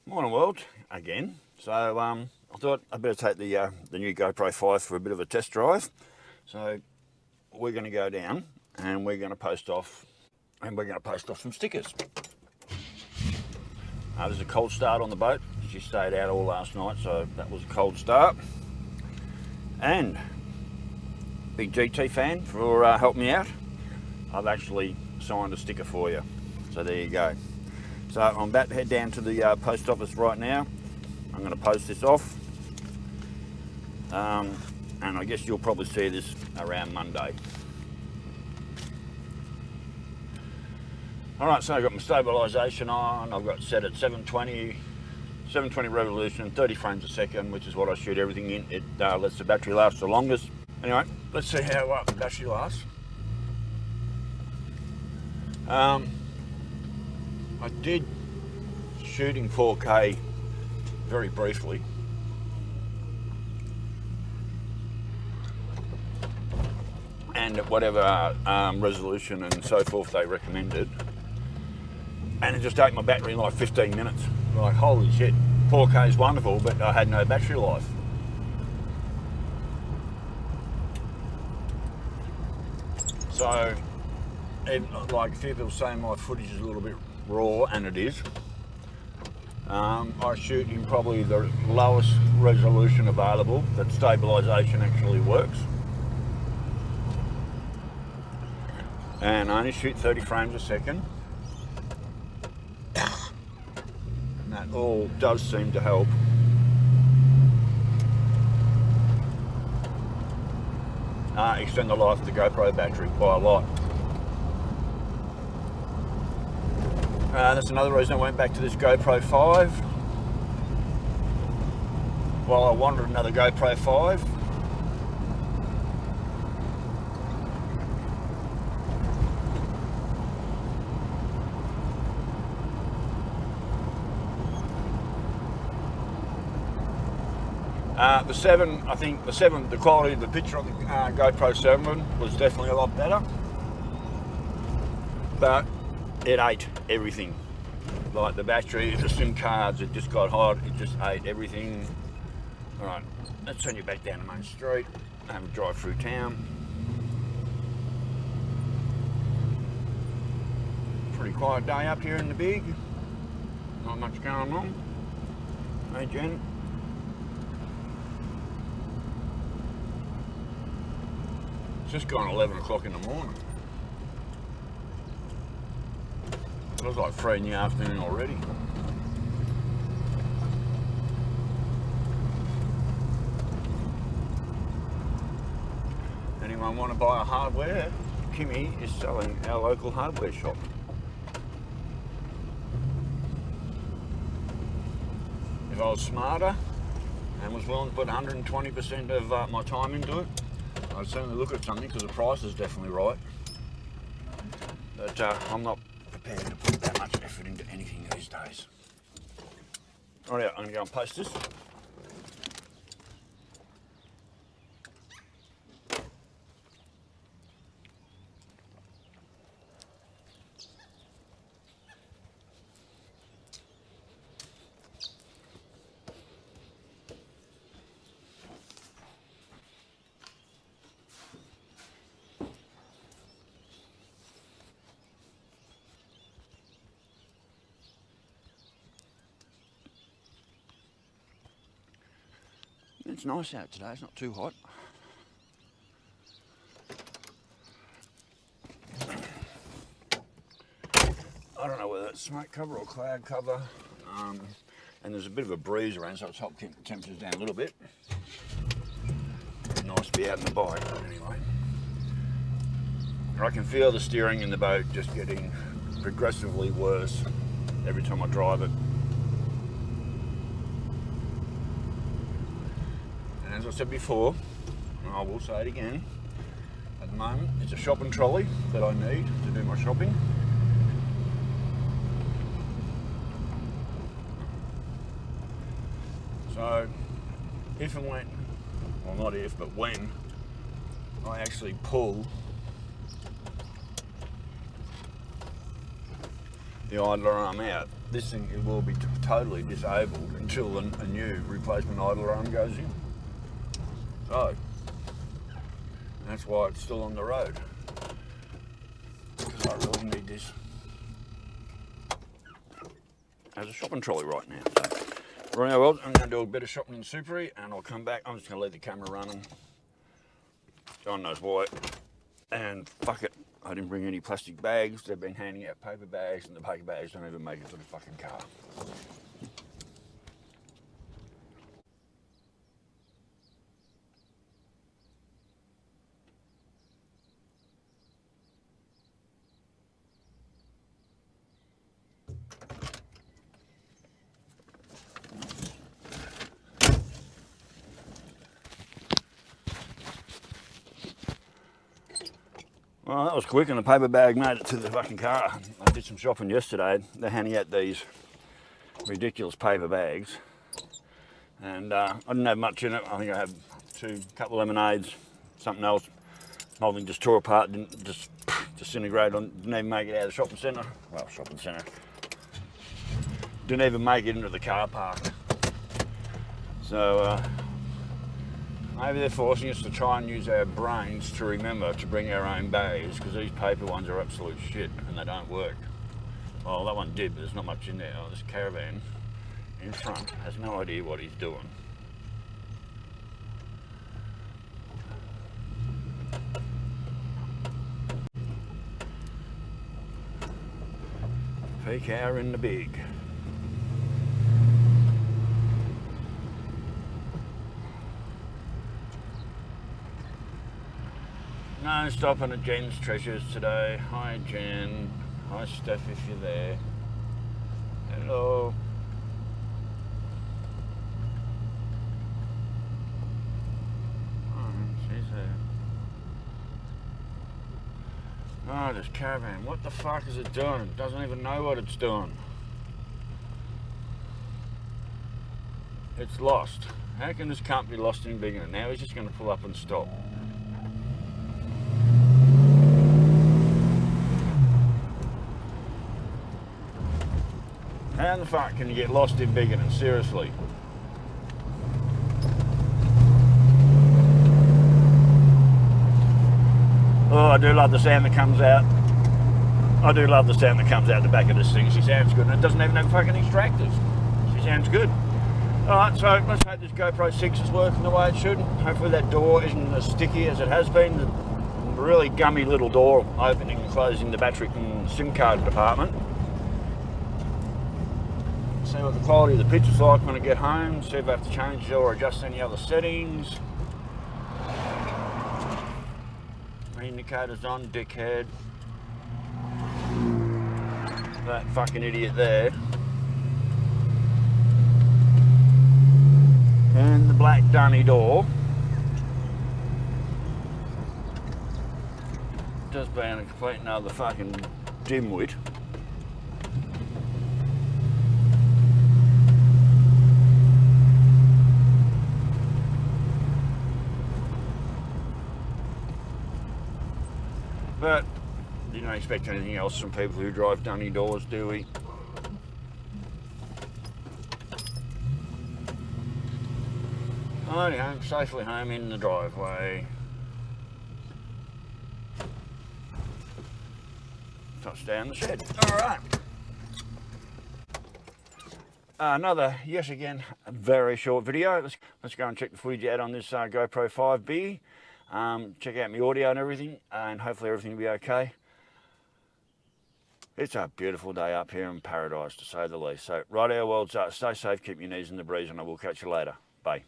Morning world again. So I thought I'd better take the new GoPro 5 for a bit of a test drive. So we're going to go down and we're going to post off some stickers. There's a cold start on the boat. She stayed out all last night, so that was a cold start. And big GT fan for helping me out. I've actually signed a sticker for you. So there you go. So I'm about to head down to the post office right now. I'm going to post this off. And I guess you'll probably see this around Monday. Alright, so I've got my stabilisation on. I've got set at 720 revolution, 30 frames a second, which is what I shoot everything in. It lets the battery last the longest. Anyway, let's see how the battery lasts. I did shoot in 4K very briefly. And at whatever resolution and so forth they recommended. And it just ate my battery in like 15 minutes. Like, holy shit, 4K is wonderful, but I had no battery life. So, like a few people say my footage is a little bit raw, and it is. I shoot in probably the lowest resolution available that stabilisation actually works. And I only shoot 30 frames a second. And that all does seem to help. Extend the life of the GoPro battery quite a lot. That's another reason I went back to this GoPro 5. Well, I wanted another GoPro 5. The 7, I think the quality of the picture on the GoPro 7 was definitely a lot better. But it ate everything. Like the battery, the SIM cards, it just got hot, it just ate everything. Alright, let's send you back down the main street, have a drive through town. Pretty quiet day up here in the big. Not much going on. Hey Jen. It's just gone 11 o'clock in the morning. It was like 3 in the afternoon already. Anyone want to buy a hardware? Kimmy is selling our local hardware shop. If I was smarter and was willing to put 120% of my time into it, I'd certainly look at something because the price is definitely right. But I'm not prepared to put that much effort into anything these days. Alright, I'm going to go and post this. It's nice out today, it's not too hot. I don't know whether it's smoke cover or cloud cover. And there's a bit of a breeze around, so it's helped keep the temperatures down a little bit. Nice to be out in the bike, but anyway. I can feel the steering in the boat just getting progressively worse every time I drive it. As I said before, and I will say it again, at the moment it's a shopping trolley that I need to do my shopping. So if and when, well not if, but when I actually pull the idler arm out, this thing will be totally disabled until a new replacement idler arm goes in. So that's why it's still on the road, because I really need this as a shopping trolley right now. So, right now, well, I'm going to do a bit of shopping in Supery, and I'll come back. I'm just going to leave the camera running. God knows why. And fuck it, I didn't bring any plastic bags. They've been handing out paper bags, and the paper bags don't even make it to the fucking car. Well, that was quick, and the paper bag made it to the fucking car. I did some shopping yesterday. They're handing out these ridiculous paper bags, and I didn't have much in it. I think I had couple of lemonades, something else. The whole thing just tore apart, didn't just disintegrate. Didn't even make it out of the shopping centre. Well, shopping centre. Didn't even make it into the car park. So maybe they're forcing us to try and use our brains to remember to bring our own bags, because these paper ones are absolute shit and they don't work. Well, that one did, but there's not much in there. Oh, this caravan in front has no idea what he's doing. Peak hour in the big. No stopping at Jen's Treasures today. Hi Jen. Hi Steph if you're there. Hello. Oh, she's there. Oh, this caravan. What the fuck is it doing? It doesn't even know what it's doing. It's lost. How can this can't be lost in Biggin? Now he's just going to pull up and stop. How the fuck can you get lost in Biggin? Seriously. Oh, I do love the sound that comes out. I do love the sound that comes out the back of this thing. She sounds good, and it doesn't even have fucking extractors. She sounds good. Alright, so let's hope this GoPro 6 is working the way it should. Hopefully that door isn't as sticky as it has been. The really gummy little door opening and closing the battery and SIM card department. See what the quality of the picture's like when I get home. See if I have to change or adjust any other settings. Indicator's on, dickhead. That fucking idiot there. And the black dunny door. Just being a complete another fucking dimwit. But you don't expect anything else from people who drive dunny doors, do we? Anyhow, safely home in the driveway. Touch down the shed. Alright. Another, yes again, a very short video. Let's go and check the footage out on this GoPro 5B. Check out my audio and everything, and hopefully everything will be okay. It's a beautiful day up here in paradise, to say the least. So, right, our worlds, stay safe, keep your knees in the breeze, and I will catch you later. Bye.